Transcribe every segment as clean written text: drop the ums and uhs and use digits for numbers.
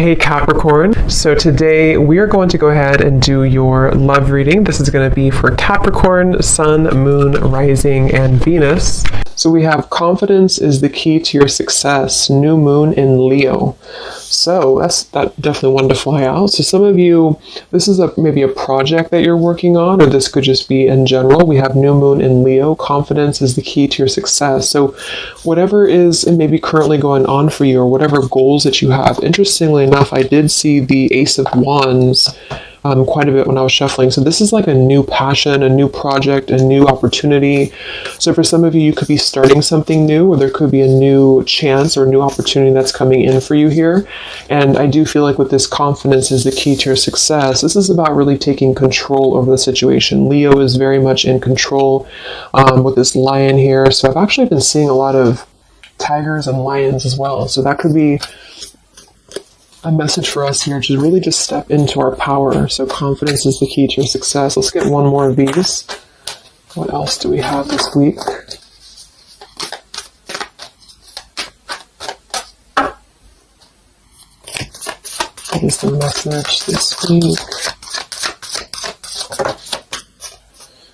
Hey Capricorn, so today we are going to go ahead and do your love reading. This is going to be for Capricorn, Sun, Moon, Rising, and Venus. So we have confidence is the key to your success, new moon in Leo. So that's definitely one to fly out. So some of you, this is maybe a project that you're working on, or this could just be in general. We have new moon in Leo. Confidence is the key to your success. So whatever is maybe currently going on for you, or whatever goals that you have. Interestingly enough, I did see the Ace of Wands quite a bit when I was shuffling. So this is like a new passion, a new project, a new opportunity. So for some of you, you could be starting something new, or there could be a new chance or new opportunity that's coming in for you here. And I do feel like with this confidence is the key to your success. This is about really taking control over the situation. Leo is very much in control with this lion here. So I've actually been seeing a lot of tigers and lions as well. So that could be a message for us here to really just step into our power. So confidence is the key to your success. Let's get one more of these. What else do we have this week? What is the message this week?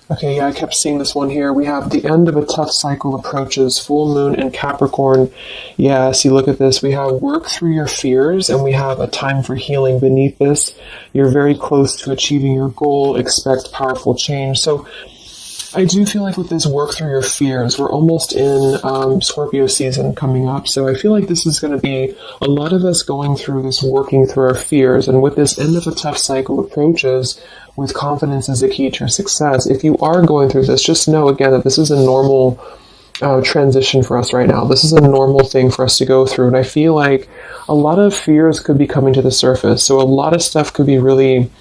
Okay, yeah, I kept seeing this one here. We have the end of a tough cycle approaches, full moon in Capricorn. Yeah, see, look at this. We have work through your fears, and we have a time for healing beneath this. You're very close to achieving your goal. Expect powerful change. So I do feel like with this work through your fears, we're almost in Scorpio season coming up. So I feel like this is going to be a lot of us going through this, working through our fears. And with this end of a tough cycle approaches, with confidence is the key to your success. If you are going through this, just know again that this is a normal transition for us right now. This is a normal thing for us to go through. And I feel like a lot of fears could be coming to the surface. So a lot of stuff could be really...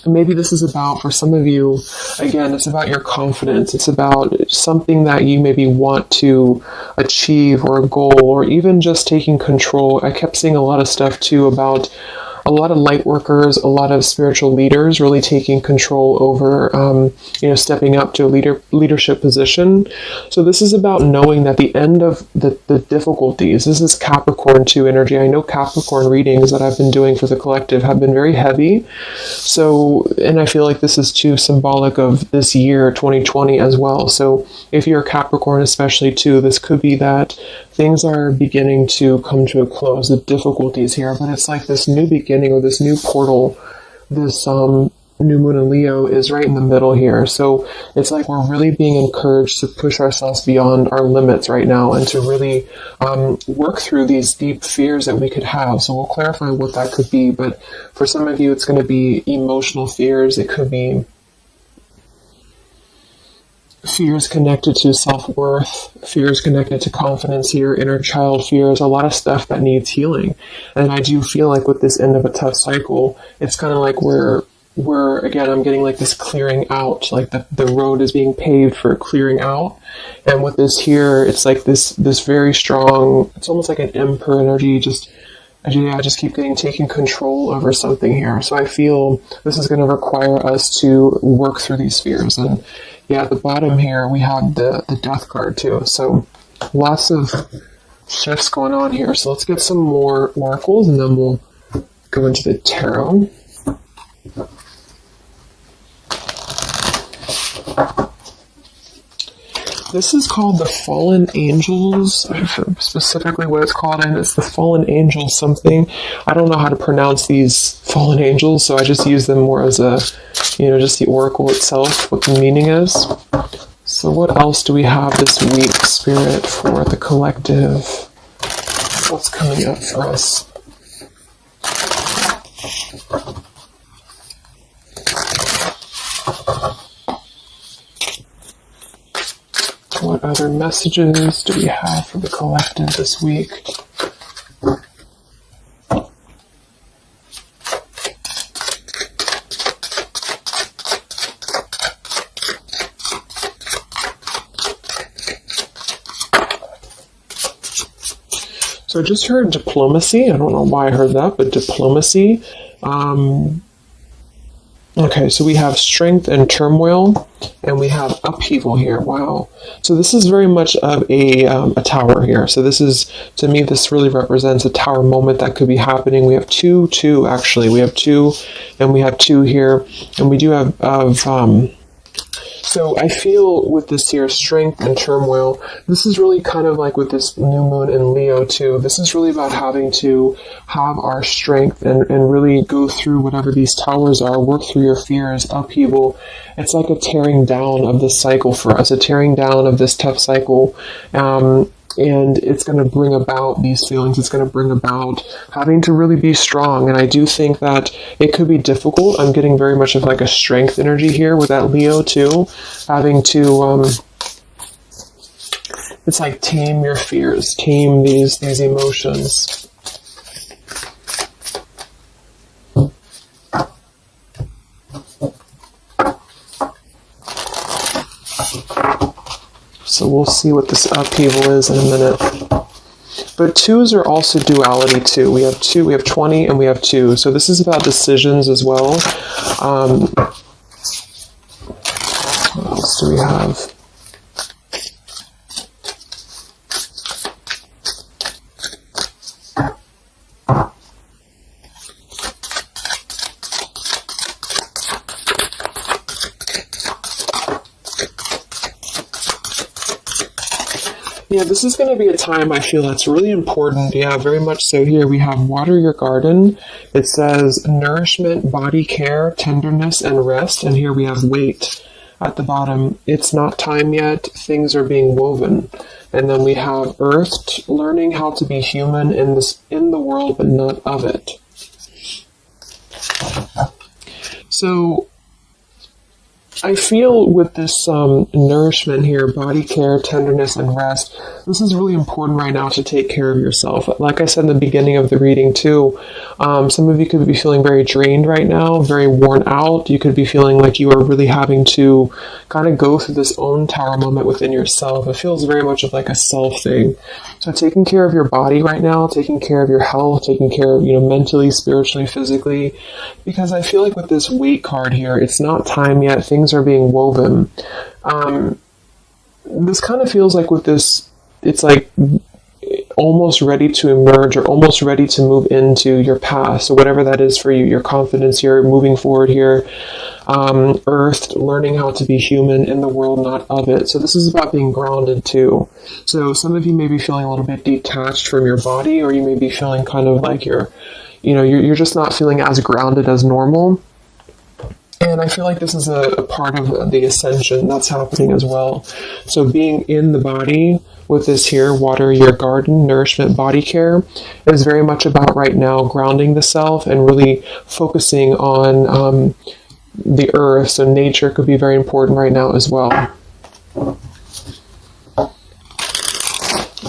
Maybe this is about, for some of you, again, it's about your confidence. It's about something that you maybe want to achieve, or a goal, or even just taking control. I kept seeing a lot of stuff too about a lot of light workers, a lot of spiritual leaders really taking control over, stepping up to a leadership position. So this is about knowing that the end of the difficulties, this is Capricorn 2 energy. I know Capricorn readings that I've been doing for the collective have been very heavy. So, and I feel like this is too symbolic of this year, 2020 as well. So if you're a Capricorn especially too, this could be that things are beginning to come to a close, the difficulties here, but it's like this new beginning, or this new portal, this new moon in Leo is right in the middle here. So it's like we're really being encouraged to push ourselves beyond our limits right now, and to really work through these deep fears that we could have. So we'll clarify what that could be, but for some of you it's going to be emotional fears. It could be fears connected to self-worth, fears connected to confidence here, inner child fears, a lot of stuff that needs healing. And I do feel like with this end of a tough cycle, it's kind of like we're again, I'm getting like this clearing out, like the road is being paved for clearing out. And with this here, it's like this very strong, it's almost like an emperor energy, I just keep taking control over something here. So I feel this is going to require us to work through these fears. And yeah, at the bottom here, we have the death card too. So lots of shifts going on here. So let's get some more oracles, and then we'll go into the tarot. This is called the Fallen Angels, specifically what it's called, and it's the Fallen Angel something. I don't know how to pronounce these Fallen Angels, so I just use them more as a, just the oracle itself, what the meaning is. So what else do we have this week, Spirit, for the collective? What's coming up for us? What other messages do we have for the collective this week? So I just heard diplomacy. I don't know why I heard that, but diplomacy. Okay, so we have strength and turmoil, and we have upheaval here. Wow. So this is very much of a tower here. So this is, to me, this really represents a tower moment that could be happening. We have two, actually. We have two, and we have two here. And we do have, so I feel with this here, strength and turmoil, this is really kind of like with this new moon in Leo too. This is really about having to have our strength and really go through whatever these towers are, work through your fears, upheaval. It's like a tearing down of this cycle for us, a tearing down of this tough cycle. And it's going to bring about these feelings. It's going to bring about having to really be strong. And I do think that it could be difficult. I'm getting very much of like a strength energy here with that Leo too. Having to, it's like tame your fears, tame these emotions. So we'll see what this upheaval is in a minute. But twos are also duality too. We have 2, we have 20, and we have 2. So this is about decisions as well. What else do we have? Yeah, this is going to be a time I feel that's really important. Yeah, very much so. Here we have water your garden. It says nourishment, body care, tenderness, and rest. And here we have wait at the bottom. It's not time yet. Things are being woven. And then we have earth, learning how to be human in the world, but not of it. So I feel with this nourishment here, body care, tenderness, and rest, this is really important right now to take care of yourself. Like I said in the beginning of the reading too, some of you could be feeling very drained right now, very worn out. You could be feeling like you are really having to kind of go through this own tower moment within yourself. It feels very much of like a self thing. So taking care of your body right now, taking care of your health, taking care of, mentally, spiritually, physically, because I feel like with this wait card here, it's not time yet. Things are being woven. This kind of feels like with this, it's like almost ready to emerge or almost ready to move into your past. So whatever that is for you, your confidence here, moving forward here, earth, learning how to be human in the world, not of it. So this is about being grounded too. So some of you may be feeling a little bit detached from your body, or you may be feeling kind of like you're just not feeling as grounded as normal. And I feel like this is a part of the ascension that's happening as well. So being in the body with this here, water your garden, nourishment, body care, is very much about right now grounding the self and really focusing on the earth. So nature could be very important right now as well.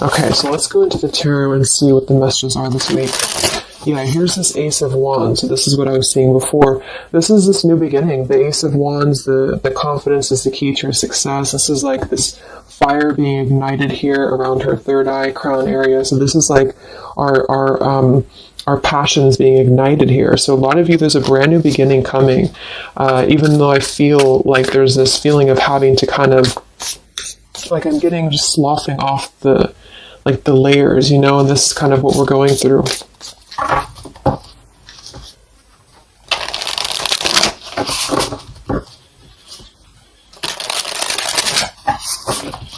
Okay, so let's go into the tarot and see what the messages are this week. Yeah, here's this Ace of Wands. So this is what I was seeing before. This is this new beginning. The Ace of Wands, the confidence is the key to your success. This is like this fire being ignited here around her third eye, crown area. So this is like our passions being ignited here. So a lot of you, there's a brand new beginning coming. Even though I feel like there's this feeling of having to kind of, like I'm getting just sloughing off the layers, and this is kind of what we're going through.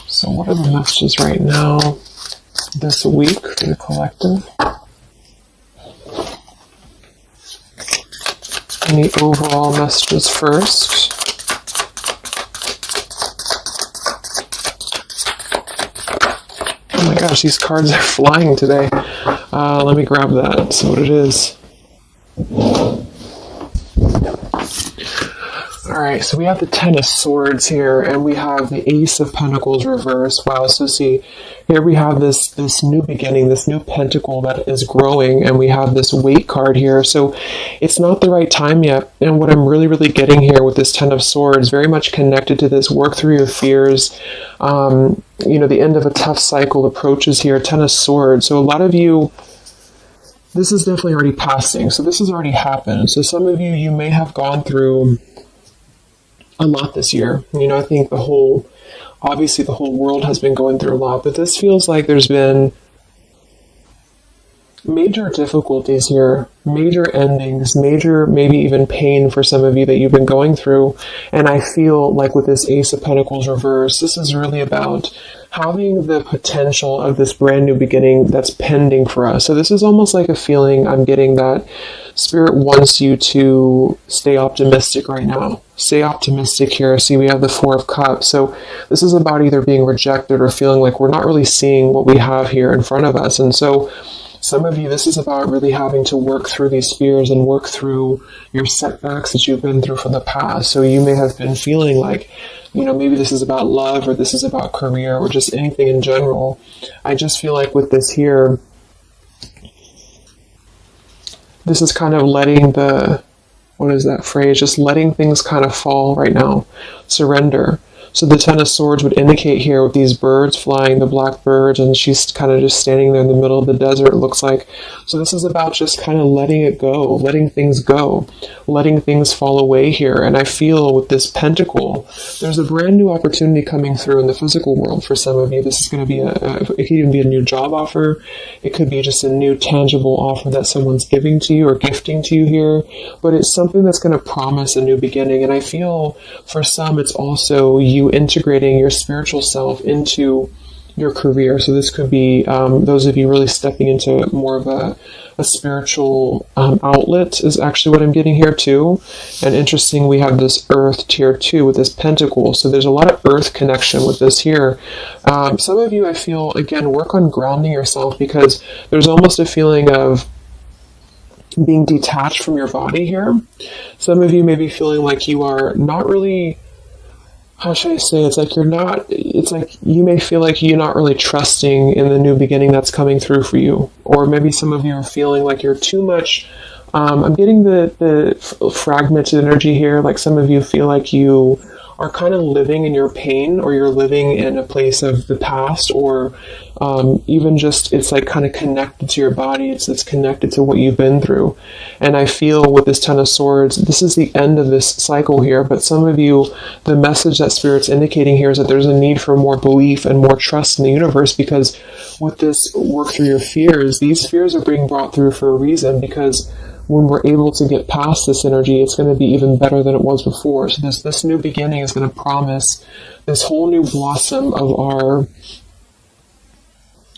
So what are the messages right now this week for the collective? Any overall messages first? Oh my gosh, these cards are flying today. Let me grab that, see what it is. Alright, so we have the Ten of Swords here, and we have the Ace of Pentacles reversed. Wow, so see, here we have this new beginning, this new pentacle that is growing, and we have this Wait card here. So it's not the right time yet, and what I'm really, really getting here with this Ten of Swords, very much connected to this work through your fears. The end of a tough cycle approaches here, Ten of Swords. So a lot of you, this is definitely already passing. So this has already happened. So some of you, you may have gone through a lot this year. You know, I think obviously the whole world has been going through a lot, but this feels like there's been major difficulties here, major endings, major maybe even pain for some of you that you've been going through. And I feel like with this Ace of Pentacles reverse, this is really about having the potential of this brand new beginning that's pending for us. So this is almost like a feeling I'm getting that Spirit wants you to stay optimistic right now. Stay optimistic here. See, we have the Four of Cups. So this is about either being rejected or feeling like we're not really seeing what we have here in front of us. And so some of you, this is about really having to work through these fears and work through your setbacks that you've been through from the past. So you may have been feeling like, you know, maybe this is about love or this is about career or just anything in general. I just feel like with this here, this is kind of letting what is that phrase? Just letting things kind of fall right now. Surrender. So the Ten of Swords would indicate here with these birds flying, the black birds, and she's kind of just standing there in the middle of the desert, it looks like. So this is about just kind of letting it go, letting things go, letting things fall away here. And I feel with this pentacle, there's a brand new opportunity coming through in the physical world for some of you. This is going to be it could even be a new job offer. It could be just a new tangible offer that someone's giving to you or gifting to you here. But it's something that's going to promise a new beginning. And I feel for some, it's also you integrating your spiritual self into your career. So this could be those of you really stepping into more of a spiritual outlet is actually what I'm getting here too. And interesting, we have this Earth tier 2 with this pentacle. So there's a lot of Earth connection with this here. Some of you, I feel, again, work on grounding yourself because there's almost a feeling of being detached from your body here. Some of you may be feeling like you are not really, how should I say, it's like you may feel like you're not really trusting in the new beginning that's coming through for you. Or maybe some of you are feeling like you're too much, I'm getting the fragmented energy here, like some of you feel like you are kind of living in your pain, or you're living in a place of the past, or even just it's like kind of connected to your body. It's connected to what you've been through. And I feel with this Ten of Swords, this is the end of this cycle here. But some of you, the message that Spirit's indicating here is that there's a need for more belief and more trust in the universe, because with this work through your fears, these fears are being brought through for a reason, because when we're able to get past this energy, it's going to be even better than it was before. So this new beginning is going to promise this whole new blossom of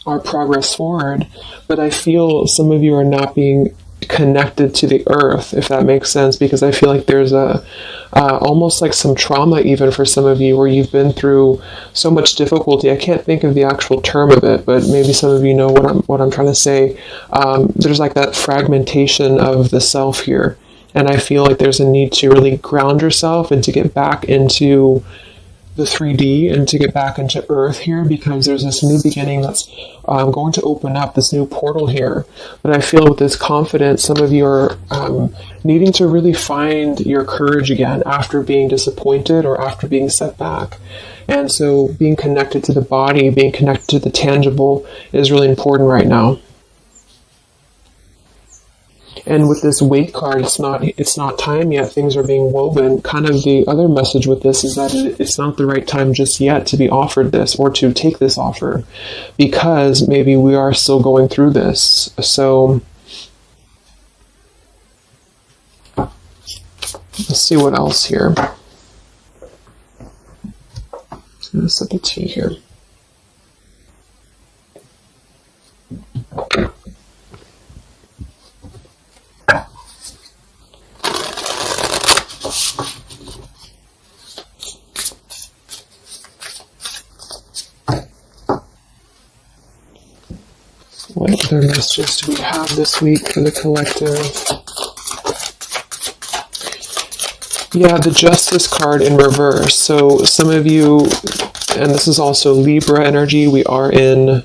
our progress forward. But I feel some of you are not being connected to the earth, if that makes sense, because I feel like there's almost like some trauma even for some of you, where you've been through so much difficulty. I can't think of the actual term of it, but maybe some of you know what I'm trying to say. There's like that fragmentation of the self here, and I feel like there's a need to really ground yourself and to get back into the 3D and to get back into Earth here, because there's this new beginning that's going to open up, this new portal here. But I feel with this confidence, some of you are needing to really find your courage again after being disappointed or after being set back. And so being connected to the body, being connected to the tangible is really important right now. And with this weight card, it's not time yet. Things are being woven. Kind of the other message with this is that it's not the right time just yet to be offered this or to take this offer, because maybe we are still going through this. So let's see what else here. I'm going to sip the tea here. What other messages do we have this week for the collective? Yeah, the Justice card in reverse. So some of you, and this is also Libra energy, we are in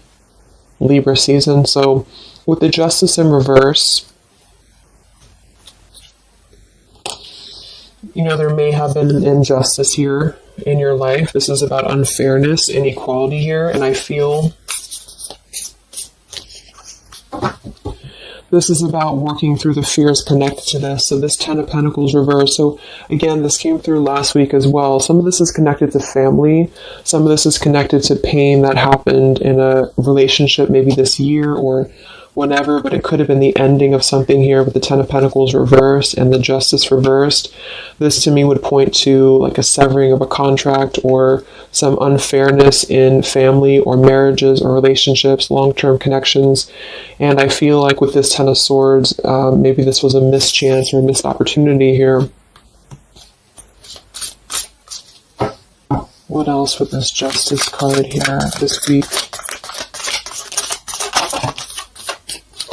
Libra season. So with the Justice in reverse, you know, there may have been an injustice here in your life. This is about unfairness, inequality here, and I feel This is about working through the fears connected to this. So this 10 of Pentacles reversed. So again, this came through last week as well. Some of this is connected to family. Some of this is connected to pain that happened in a relationship maybe this year or whenever, but it could have been the ending of something here with the 10 of Pentacles reversed and the Justice reversed. This to me would point to like a severing of a contract or some unfairness in family or marriages or relationships, long-term connections. And I feel like with this 10 of Swords, maybe this was a mischance or a missed opportunity here. What else with this Justice card here this week?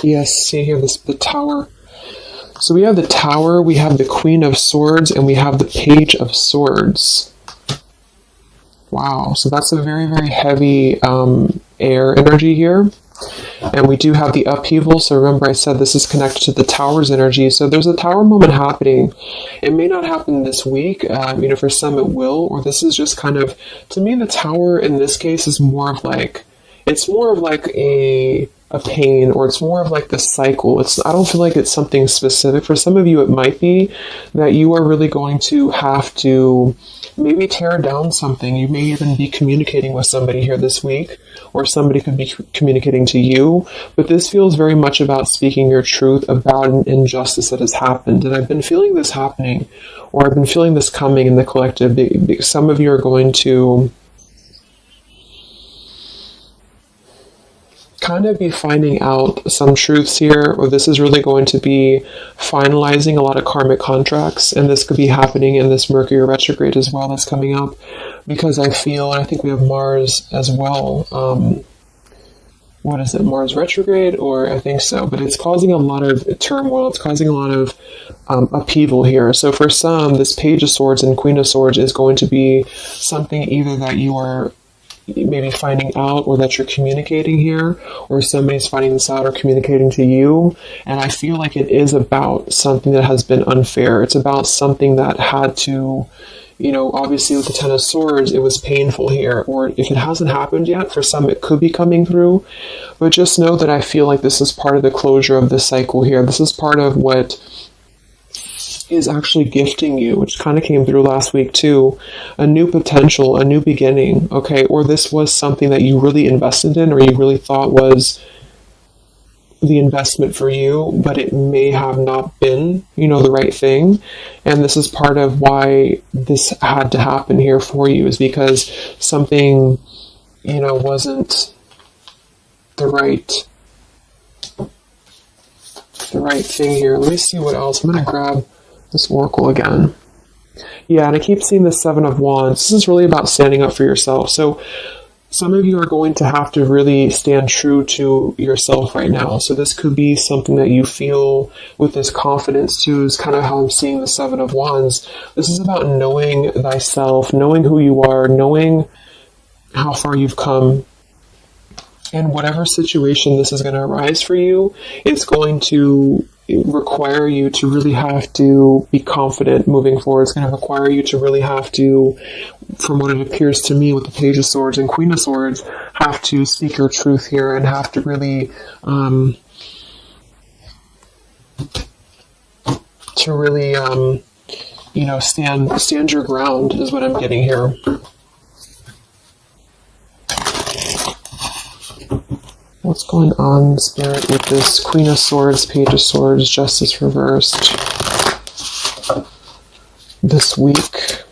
Yes, see here, the Tower. So we have the Tower, we have the Queen of Swords, and we have the Page of Swords. Wow, so that's a very, very heavy air energy here. And we do have the upheaval, so remember I said this is connected to the Tower's energy. So there's a Tower moment happening. It may not happen this week, for some it will, or this is just kind of, to me the Tower in this case is more of like, it's more of like a pain, or it's more of like the cycle. I don't feel like it's something specific. For some of you, it might be that you are really going to have to maybe tear down something. You may even be communicating with somebody here this week, or somebody could be communicating to you. But this feels very much about speaking your truth about an injustice that has happened. And I've been feeling this happening, or I've been feeling this coming in the collective. Some of you are going to kind of be finding out some truths here, or this is really going to be finalizing a lot of karmic contracts, and this could be happening in this Mercury retrograde as well that's coming up, because I feel, and I think we have Mars as well, what is it, Mars retrograde, or I think so, but it's causing a lot of turmoil, it's causing a lot of upheaval here. So for some, this Page of Swords and Queen of Swords is going to be something either that you are maybe finding out, or that you're communicating here, or somebody's finding this out or communicating to you. And I feel like it is about something that has been unfair. It's about something that had to, obviously with the 10 of Swords, it was painful here, or if it hasn't happened yet, for some it could be coming through. But just know that I feel like this is part of the closure of the cycle here. This is part of what is actually gifting you, which kind of came through last week too, a new potential, a new beginning, okay? Or this was something that you really invested in, or you really thought was the investment for you, but it may have not been, the right thing. And this is part of why this had to happen here for you, is because something, wasn't the right thing here. Let me see what else. I'm going to grab this oracle again. Yeah, and I keep seeing the 7 of Wands. This is really about standing up for yourself. So some of you are going to have to really stand true to yourself right now. So this could be something that you feel with this confidence too, is kind of how I'm seeing the 7 of Wands. This is about knowing thyself, knowing who you are, knowing how far you've come. And whatever situation this is going to arise for you, it's going to require you to really have to be confident moving forward. It's going to require you to really have to, from what it appears to me with the Page of Swords and Queen of Swords, have to speak your truth here, and have to really stand your ground is what I'm getting here. What's going on, Spirit, with this Queen of Swords, Page of Swords, Justice reversed this week?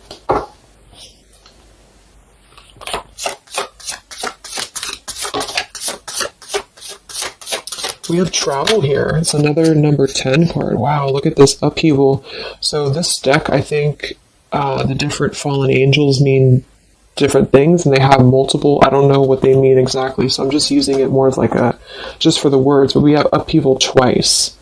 We have travel here. It's another number 10 card. Wow, look at this upheaval. So this deck, I think the different fallen angels mean different things, and they have multiple, I don't know what they mean exactly, so I'm just using it more as like just for the words, but we have upheaval twice.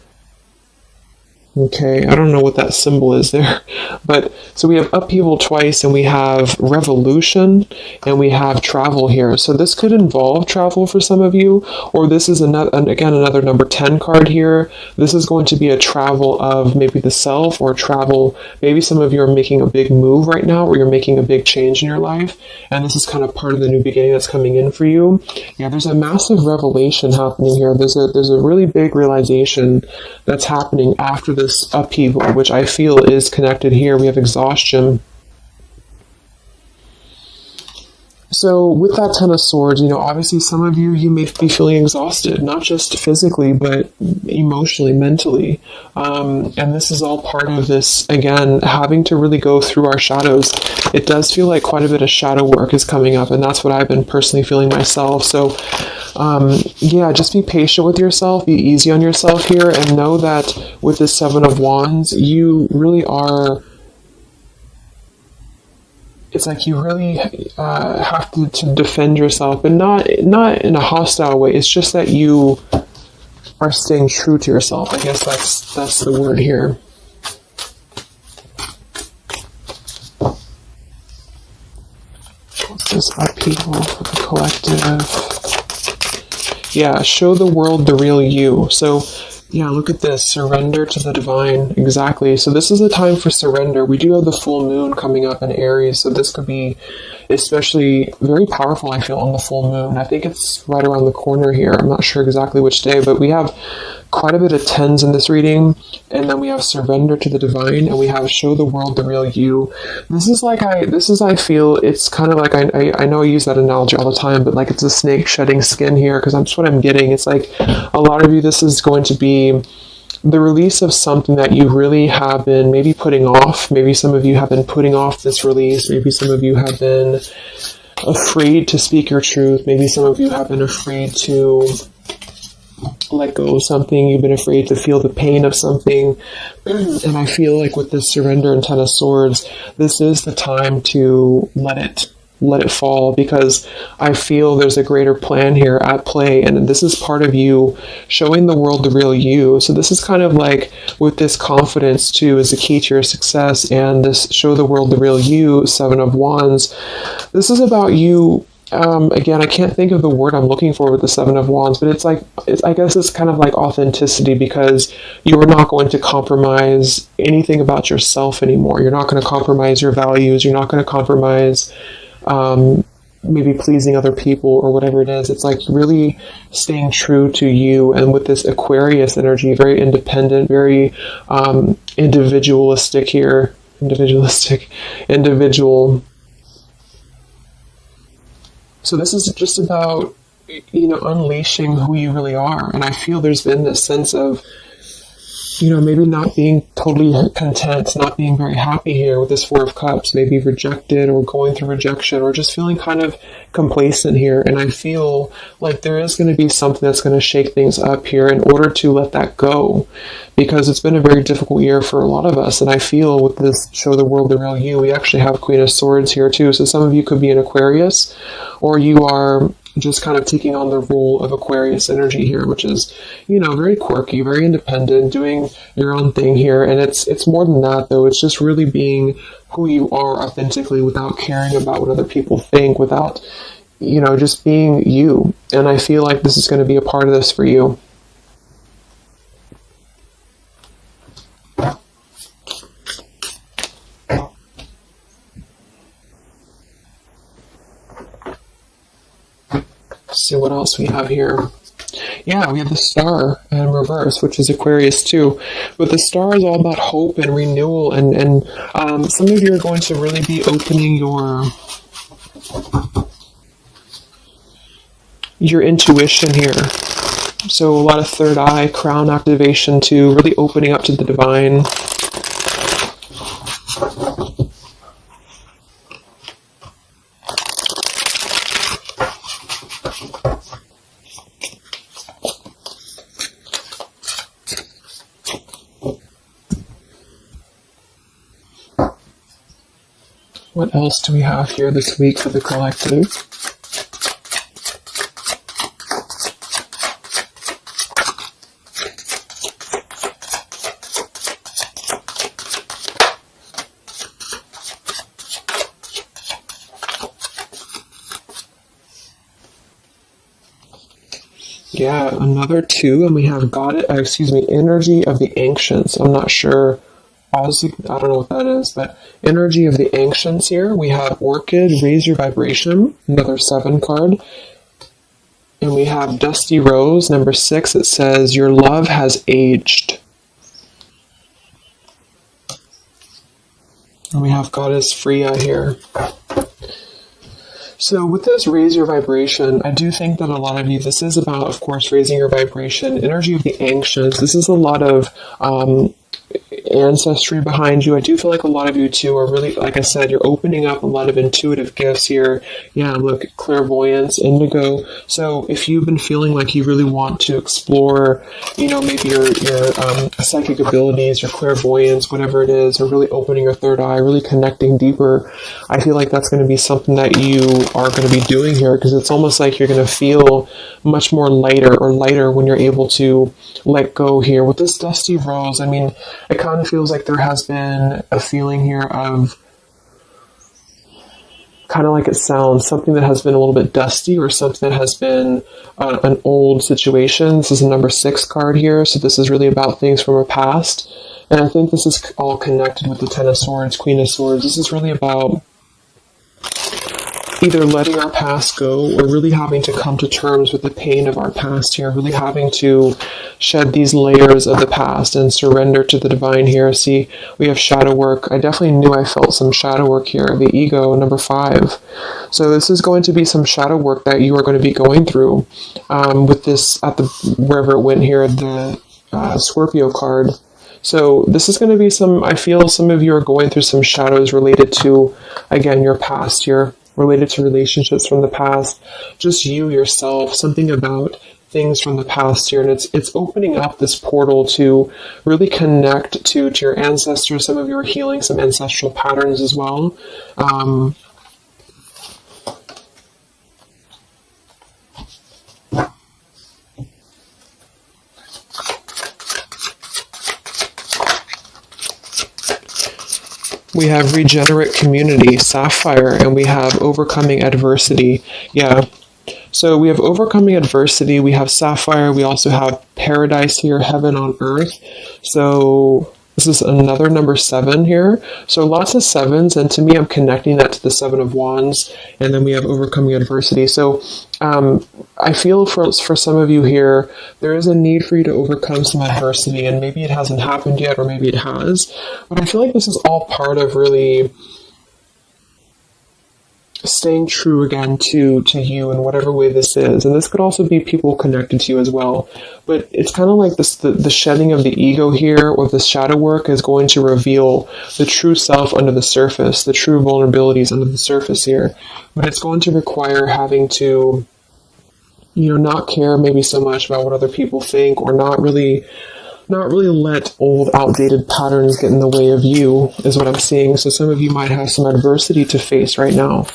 Okay, I don't know what that symbol is there, but so we have upheaval twice, and we have revolution, and we have travel here. So this could involve travel for some of you, or this is another number 10 card here. This is going to be a travel of maybe the self, or travel. Maybe some of you are making a big move right now, or you're making a big change in your life, and this is kind of part of the new beginning that's coming in for you. Yeah, there's a massive revelation happening here. There's a really big realization that's happening after this upheaval, which I feel is connected here. We have exhaustion. So with that 10 of swords, obviously some of you may be feeling exhausted, not just physically, but emotionally, mentally. And this is all part of this, again, having to really go through our shadows. It does feel like quite a bit of shadow work is coming up, and that's what I've been personally feeling myself. So yeah, just be patient with yourself, be easy on yourself here, and know that with this 7 of Wands, you really are, it's like you really have to defend yourself, and not in a hostile way. It's just that you are staying true to yourself. I guess that's the word here. What's this upheaval for the collective? Yeah, show the world the real you. So, yeah, look at this. Surrender to the divine. Exactly. So this is a time for surrender. We do have the full moon coming up in Aries, so this could be especially very powerful, I feel, on the full moon. I think it's right around the corner here. I'm not sure exactly which day, but we have quite a bit of 10s in this reading, and then we have surrender to the divine, and we have show the world the real you. I feel, it's kind of like, I know I use that analogy all the time, but like it's a snake shedding skin here, because that's what I'm getting. It's like a lot of you, this is going to be the release of something that you really have been maybe putting off. Maybe some of you have been putting off this release. Maybe some of you have been afraid to speak your truth. Maybe some of you have been afraid to let go of something. You've been afraid to feel the pain of something. And I feel like with this surrender and 10 of swords, this is the time to let it fall, because I feel there's a greater plan here at play, and this is part of you showing the world the real you. So this is kind of like, with this confidence too is the key to your success, and this show the world the real you, 7 of Wands. This is about you. Again, I can't think of the word I'm looking for with the 7 of Wands, but I guess it's kind of like authenticity, because you are not going to compromise anything about yourself anymore. You're not going to compromise your values. You're not going to compromise maybe pleasing other people or whatever it is. It's like really staying true to you. And with this Aquarius energy, very independent, very individualistic here. Individual. So this is just about, unleashing who you really are. And I feel there's been this sense of, maybe not being totally content, not being very happy here with this 4 of Cups, maybe rejected or going through rejection, or just feeling kind of complacent here. And I feel like there is going to be something that's going to shake things up here in order to let that go, because it's been a very difficult year for a lot of us. And I feel with this show the world the real you, we actually have Queen of Swords here too. So some of you could be an Aquarius, or you are just kind of taking on the role of Aquarius energy here, which is, very quirky, very independent, doing your own thing here. And it's more than that, though. It's just really being who you are authentically, without caring about what other people think, without, just being you. And I feel like this is going to be a part of this for you. See what else we have here. Yeah, we have the Star in reverse, which is Aquarius too. But the Star is all about hope and renewal, and some of you are going to really be opening your intuition here. So a lot of third eye, crown activation too, really opening up to the divine. What else do we have here this week for the collective? Yeah, another 2, and we have energy of the ancients. I'm not sure. I don't know what that is, but energy of the ancients here. We have Orchid, raise your vibration, another 7 card. And we have Dusty Rose, number 6. It says, your love has aged. And we have Goddess Freya here. So with this raise your vibration, I do think that a lot of you, this is about, of course, raising your vibration, energy of the ancients. This is a lot of ancestry behind you. I do feel like a lot of you too are really, like I said, you're opening up a lot of intuitive gifts here. Yeah, look, clairvoyance, indigo. So if you've been feeling like you really want to explore, maybe your psychic abilities, your clairvoyance, whatever it is, or really opening your third eye, really connecting deeper, I feel like that's going to be something that you are going to be doing here, because it's almost like you're going to feel much more lighter when you're able to let go here. With this Dusty Rose, I mean, it kind of feels like there has been a feeling here of, kind of like it sounds, something that has been a little bit dusty, or something that has been an old situation. This is a number 6 card here, so this is really about things from our past. And I think this is all connected with the 10 of Swords, Queen of Swords. This is really about either letting our past go, or really having to come to terms with the pain of our past here, really having to shed these layers of the past and surrender to the divine here. See, we have shadow work. I definitely knew I felt some shadow work here. The ego, number 5. So this is going to be some shadow work that you are going to be going through with this, wherever it went here, the Scorpio card. So this is going to be I feel some of you are going through some shadows related to, again, your past here, related to relationships from the past, just you, yourself, something about things from the past here. And it's opening up this portal to really connect to your ancestors. Some of you are healing some ancestral patterns as well. We have regenerate community, Sapphire, and we have overcoming adversity. Yeah. So we have overcoming adversity. We have Sapphire. We also have paradise here, heaven on earth. So this is another number 7 here. So lots of 7s. And to me, I'm connecting that to the 7 of Wands. And then we have overcoming adversity. So I feel for some of you here, there is a need for you to overcome some adversity, and maybe it hasn't happened yet, or maybe it has, but I feel like this is all part of really staying true again to you in whatever way this is. And this could also be people connected to you as well, but it's kind of like this, the shedding of the ego here, or the shadow work, is going to reveal the true self under the surface, the true vulnerabilities under the surface here. But it's going to require having to, not care maybe so much about what other people think, or not really let old, outdated patterns get in the way of you, is what I'm seeing. So some of you might have some adversity to face right now.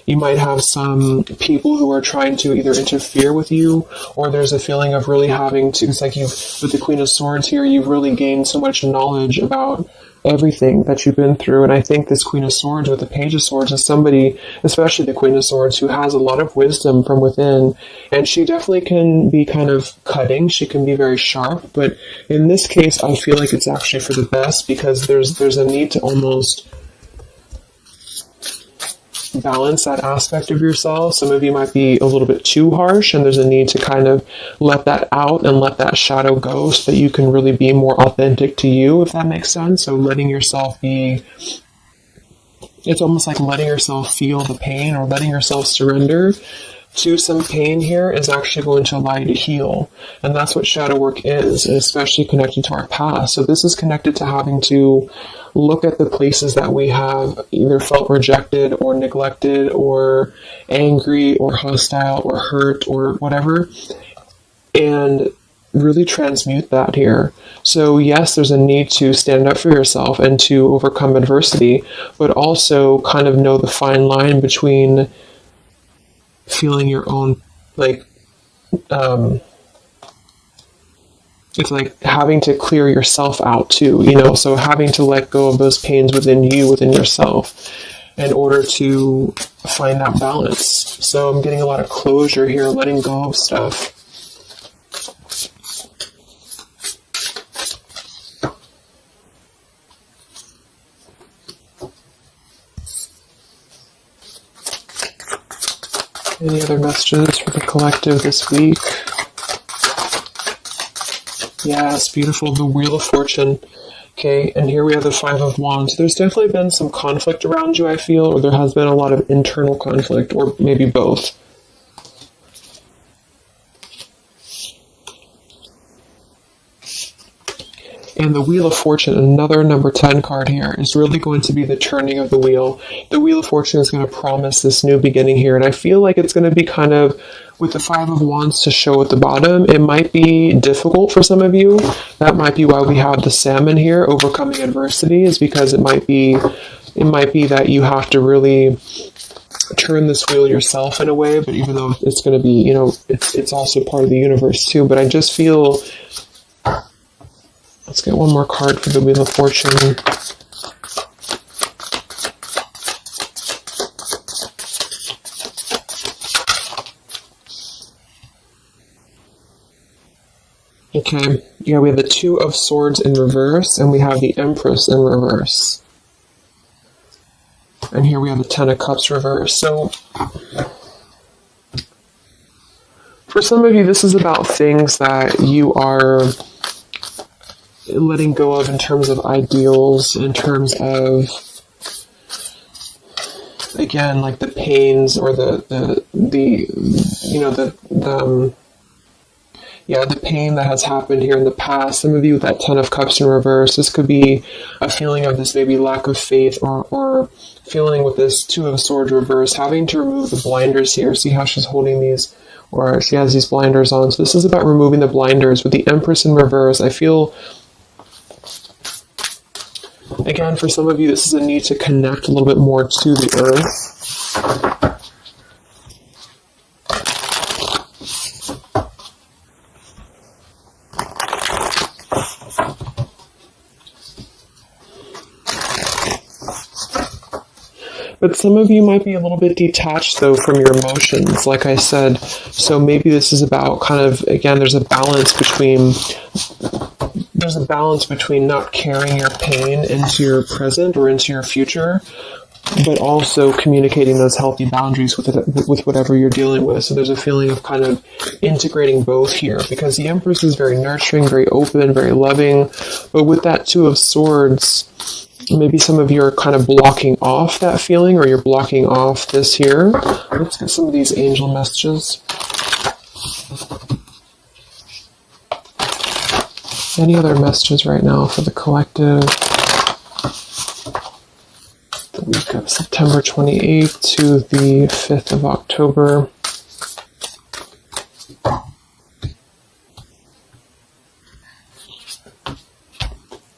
You might have some people who are trying to either interfere with you, or there's a feeling of really having to, it's like with the Queen of Swords here, you've really gained so much knowledge about everything that you've been through. And I think this Queen of Swords with the Page of Swords is somebody, especially the Queen of Swords, who has a lot of wisdom from within, and she definitely can be kind of cutting. She can be very sharp, but in this case, I feel like it's actually for the best, because there's a need to almost balance that aspect of yourself. Some of you might be a little bit too harsh, and there's a need to kind of let that out and let that shadow go, so that you can really be more authentic to you, if that makes sense. So letting yourself be, it's almost like letting yourself feel the pain, or letting yourself surrender to some pain here is actually going to allow you to heal. And that's what shadow work is, especially connected to our past. So this is connected to having to look at the places that we have either felt rejected or neglected or angry or hostile or hurt or whatever, and really transmute that here. So yes, there's a need to stand up for yourself and to overcome adversity, but also kind of know the fine line between feeling your own, like, it's like having to clear yourself out too, so having to let go of those pains within you, within yourself, in order to find that balance. So I'm getting a lot of closure here, letting go of stuff. Any other messages for the collective this week? Yes, beautiful. The Wheel of Fortune. Okay, and here we have the Five of Wands. There's definitely been some conflict around you, I feel, or there has been a lot of internal conflict, or maybe both. And the Wheel of Fortune, another number 10 card here, is really going to be the turning of the wheel. The Wheel of Fortune is going to promise this new beginning here, and I feel like it's going to be kind of, with the Five of Wands to show at the bottom, it might be difficult for some of you. That might be why we have the Salmon here, overcoming adversity, is because it might be that you have to really turn this wheel yourself in a way, but even though it's going to be, it's also part of the universe too, but I just feel... Let's get one more card for the Wheel of Fortune. Okay, yeah, we have the Two of Swords in reverse, and we have the Empress in reverse. And here we have the Ten of Cups reverse. So, for some of you, this is about things that you are letting go of in terms of ideals, in terms of, again, like the pains or the pain that has happened here in the past. Some of you with that Ten of Cups in reverse, this could be a feeling of this maybe lack of faith, or feeling with this Two of Swords reverse, having to remove the blinders here. See how she's holding these, or she has these blinders on. So this is about removing the blinders. With the Empress in reverse, I feel, again, for some of you, this is a need to connect a little bit more to the earth. But some of you might be a little bit detached, though, from your emotions, like I said. So maybe this is about kind of, again, there's a balance between not carrying your pain into your present or into your future, but also communicating those healthy boundaries with whatever you're dealing with. So there's a feeling of kind of integrating both here, because the Empress is very nurturing, very open, very loving. But with that Two of Swords, maybe some of you are kind of blocking off that feeling, or you're blocking off this here. Let's get some of these angel messages. Any other messages right now for the collective? The week of September 28th to the 5th of October.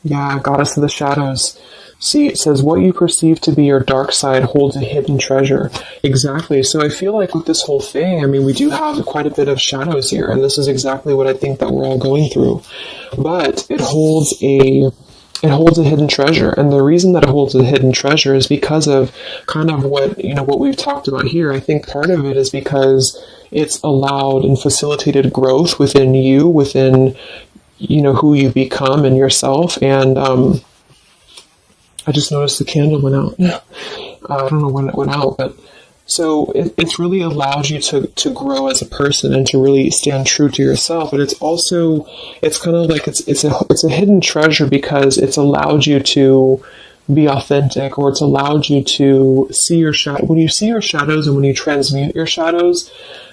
Yeah, Goddess of the Shadows. See, it says, what you perceive to be your dark side holds a hidden treasure. Exactly. So I feel like with this whole thing, I mean, we do have quite a bit of shadows here, and this is exactly what I think that we're all going through. But it holds a hidden treasure, and the reason that it holds a hidden treasure is because of kind of what we've talked about here. I think part of it is because it's allowed and facilitated growth within you, within who you become and yourself. And I just noticed the candle went out. I don't know when it went out, but so it's really allowed you to grow as a person and to really stand true to yourself. But it's kind of like it's a hidden treasure because it's allowed you to be authentic, or it's allowed you to see your shadow. When you see your shadows and when you transmute your shadows,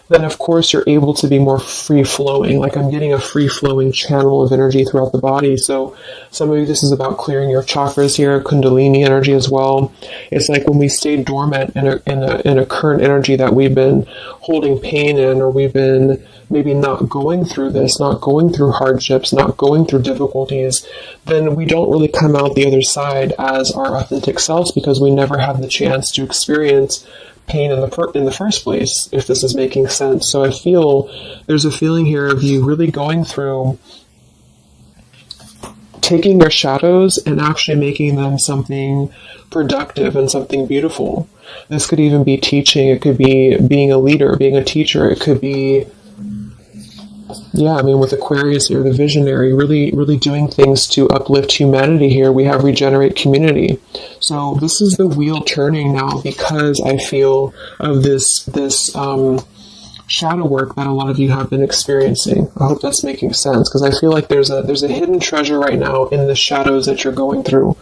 then of course you're able to be more free-flowing. Like I'm getting a free-flowing channel of energy throughout the body. So some of you, this is about clearing your chakras here, Kundalini energy as well. It's like when we stay dormant in a current energy that we've been holding pain in, or we've been maybe not going through this, not going through hardships, not going through difficulties, then we don't really come out the other side as our authentic selves, because we never have the chance to experience pain in the first place, if this is making sense. So I feel there's a feeling here of you really going through taking your shadows and actually making them something productive and something beautiful. This could even be teaching. It could be being a leader, being a teacher. It could be Yeah, I mean, with Aquarius here, the visionary, really, really doing things to uplift humanity here. We have regenerate community. So this is the wheel turning now because I feel of this shadow work that a lot of you have been experiencing. I hope that's making sense, because I feel like there's a hidden treasure right now in the shadows that you're going through.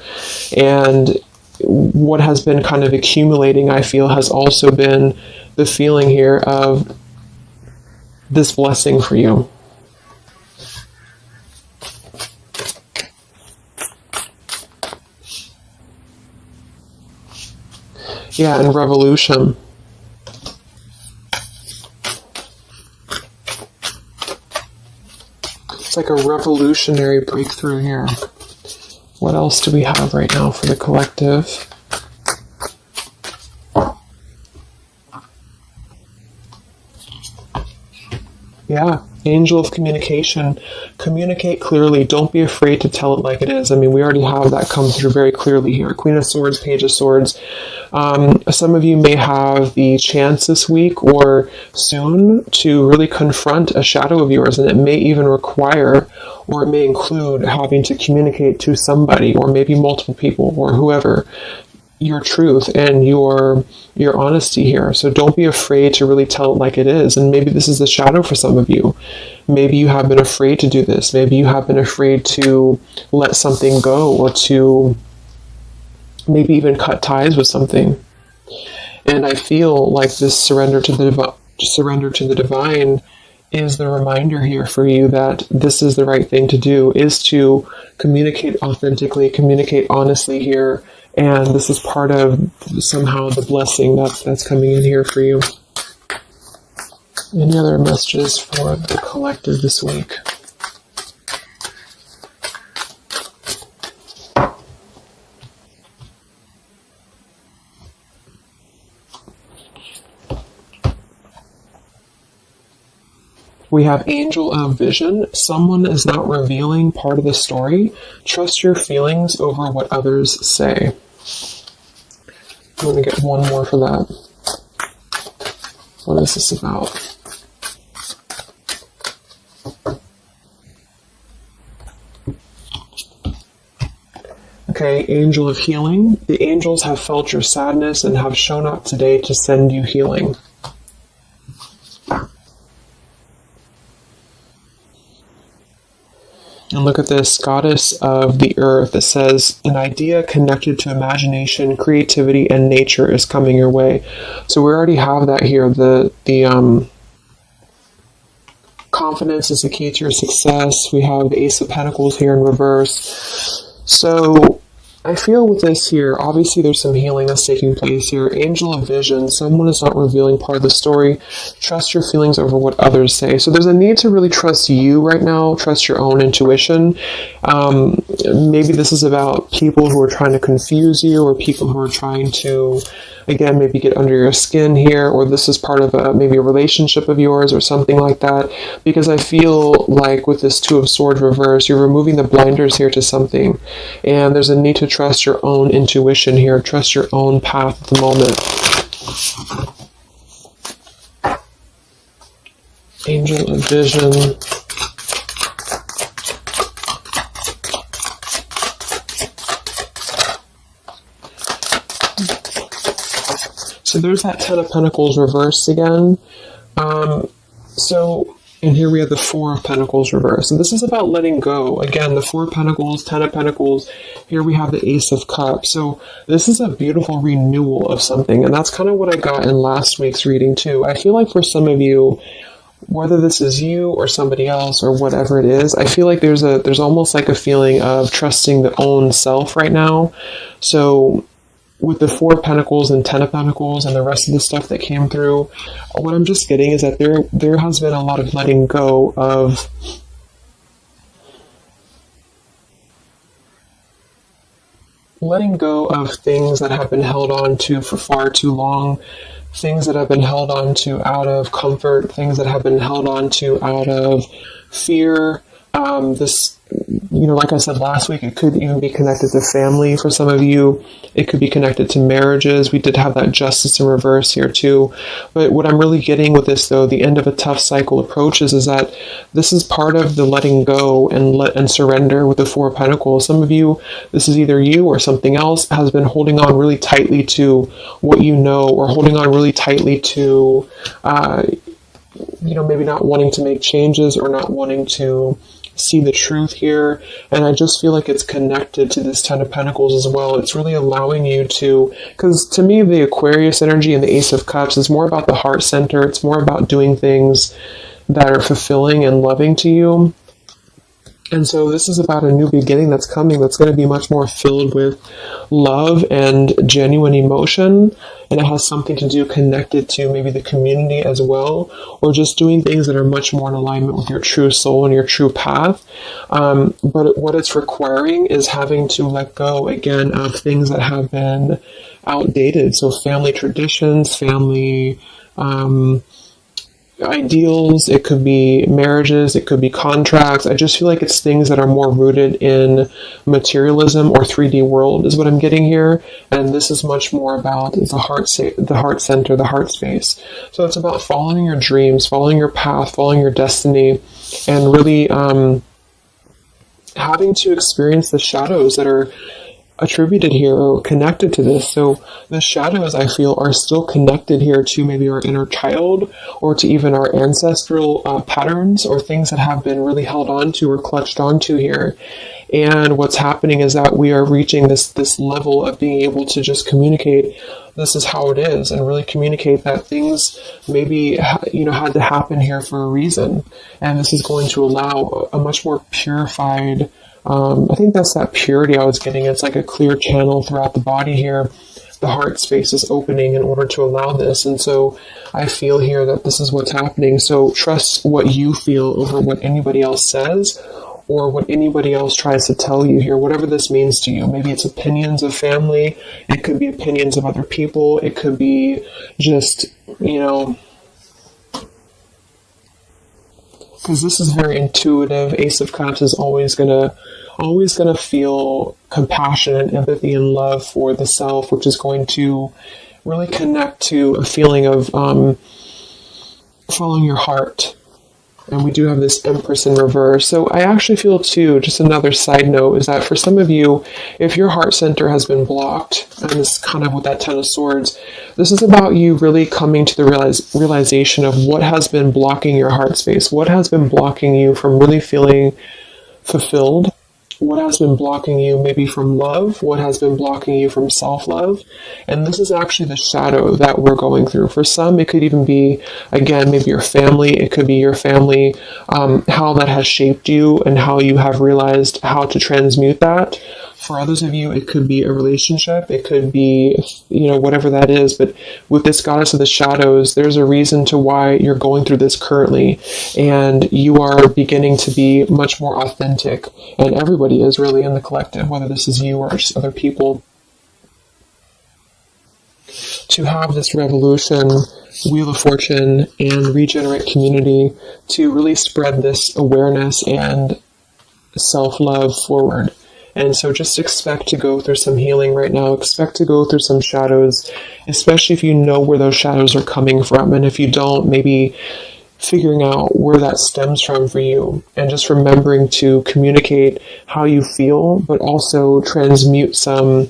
And what has been kind of accumulating, I feel, has also been the feeling here of this blessing for you. Yeah, and revolution. It's like a revolutionary breakthrough here. What else do we have right now for the collective? Yeah, angel of communication. Communicate clearly. Don't be afraid to tell it like it is. I mean, we already have that come through very clearly here. Queen of Swords, Page of Swords. Some of you may have the chance this week or soon to really confront a shadow of yours, and it may even require, or it may include, having to communicate to somebody, or maybe multiple people, or whoever, your truth and your honesty here. So don't be afraid to really tell it like it is. And maybe this is the shadow for some of you. Maybe you have been afraid to do this. Maybe you have been afraid to let something go, or to maybe even cut ties with something. And I feel like this surrender to the divine is the reminder here for you that this is the right thing to do, is to communicate authentically, communicate honestly here. And this is part of somehow the blessing that's coming in here for you. Any other messages for the collective this week? We have Angel of Vision. Someone is not revealing part of the story. Trust your feelings over what others say. I'm going to get one more for that. What is this about? Okay, Angel of Healing. The angels have felt your sadness and have shown up today to send you healing. And look at this, Goddess of the Earth. It says, an idea connected to imagination, creativity, and nature is coming your way. So we already have that here. The confidence is the key to your success. We have the Ace of Pentacles here in reverse. So I feel with this here, obviously there's some healing that's taking place here. Angel of Vision, someone is not revealing part of the story. Trust your feelings over what others say. So there's a need to really trust you right now, trust your own intuition. Maybe this is about people who are trying to confuse you, or people who are trying to, again, maybe get under your skin here, or this is part of maybe a relationship of yours or something like that. Because I feel like with this Two of Swords reverse, you're removing the blinders here to something. And there's a need to trust your own intuition here, trust your own path at the moment. Angel of Vision. So there's that Ten of Pentacles reversed again. And here we have the Four of Pentacles reversed. So this is about letting go. Again, the Four of Pentacles, Ten of Pentacles. Here we have the Ace of Cups. So this is a beautiful renewal of something. And that's kind of what I got in last week's reading too. I feel like for some of you, whether this is you or somebody else or whatever it is, I feel like there's almost like a feeling of trusting the own self right now. So with the Four of Pentacles and Ten of Pentacles and the rest of the stuff that came through, what I'm just getting is that there has been a lot of letting go of things that have been held on to for far too long, things that have been held on to out of comfort, things that have been held on to out of fear, This, like I said last week, it could even be connected to family for some of you. It could be connected to marriages. We did have that justice in reverse here too. But what I'm really getting with this, though, the end of a tough cycle approaches, is that this is part of the letting go and surrender with the Four of Pentacles. Some of you, this is either you or something else, has been holding on really tightly to what you know, or holding on really tightly to, maybe not wanting to make changes or not wanting to see the truth here. And I just feel like it's connected to this Ten of Pentacles as well. It's really allowing you to, because to me, the Aquarius energy and the Ace of Cups is more about the heart center. It's more about doing things that are fulfilling and loving to you. And so this is about a new beginning that's coming, that's going to be much more filled with love and genuine emotion. And it has something to do connected to maybe the community as well, or just doing things that are much more in alignment with your true soul and your true path. But what it's requiring is having to let go again of things that have been outdated. So family traditions, family ideals, it could be marriages, it could be contracts. I just feel like it's things that are more rooted in materialism or 3D world is what I'm getting here. And this is much more about the heart center, the heart space. So it's about following your dreams, following your path, following your destiny, and really having to experience the shadows that are attributed here or connected to this. So the shadows, I feel, are still connected here to maybe our inner child, or to even our ancestral patterns, or things that have been really held on to or clutched onto here. And what's happening is that we are reaching this level of being able to just communicate, this is how it is, and really communicate that things maybe had to happen here for a reason. And this is going to allow a much more purified, I think that's that purity I was getting. It's like a clear channel throughout the body here. The heart space is opening in order to allow this. And so I feel here that this is what's happening. So trust what you feel over what anybody else says, or what anybody else tries to tell you here, whatever this means to you. Maybe it's opinions of family. It could be opinions of other people. It could be just, because this is very intuitive. Ace of Cups is always gonna feel compassion and empathy and love for the self, which is going to really connect to a feeling of following your heart. And we do have this Empress in reverse. So I actually feel too, just another side note, is that for some of you, if your heart center has been blocked, and this is kind of with that Ten of Swords, this is about you really coming to the realization of what has been blocking your heart space, what has been blocking you from really feeling fulfilled, what has been blocking you maybe from love, what has been blocking you from self-love. And this is actually the shadow that we're going through. For some, it could even be, again, maybe your family. It could be your family, how that has shaped you and how you have realized how to transmute that. For others of you, it could be a relationship. It could be, whatever that is. But with this Goddess of the Shadows, there's a reason to why you're going through this currently. And you are beginning to be much more authentic. And everybody is really in the collective, whether this is you or just other people. To have this revolution, Wheel of Fortune, and regenerate community to really spread this awareness and self-love forward. And so just expect to go through some healing right now. Expect to go through some shadows, especially if you know where those shadows are coming from. And if you don't, maybe figuring out where that stems from for you. And just remembering to communicate how you feel, but also transmute some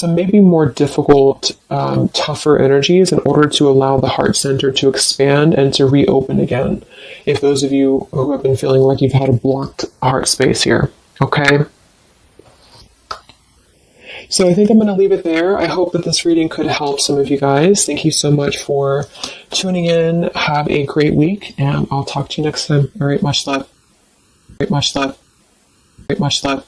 maybe more difficult, tougher energies in order to allow the heart center to expand and to reopen again. If those of you who have been feeling like you've had a blocked heart space here, okay? So I think I'm going to leave it there. I hope that this reading could help some of you guys. Thank you so much for tuning in. Have a great week, and I'll talk to you next time. All right, much love. Much love. Much love.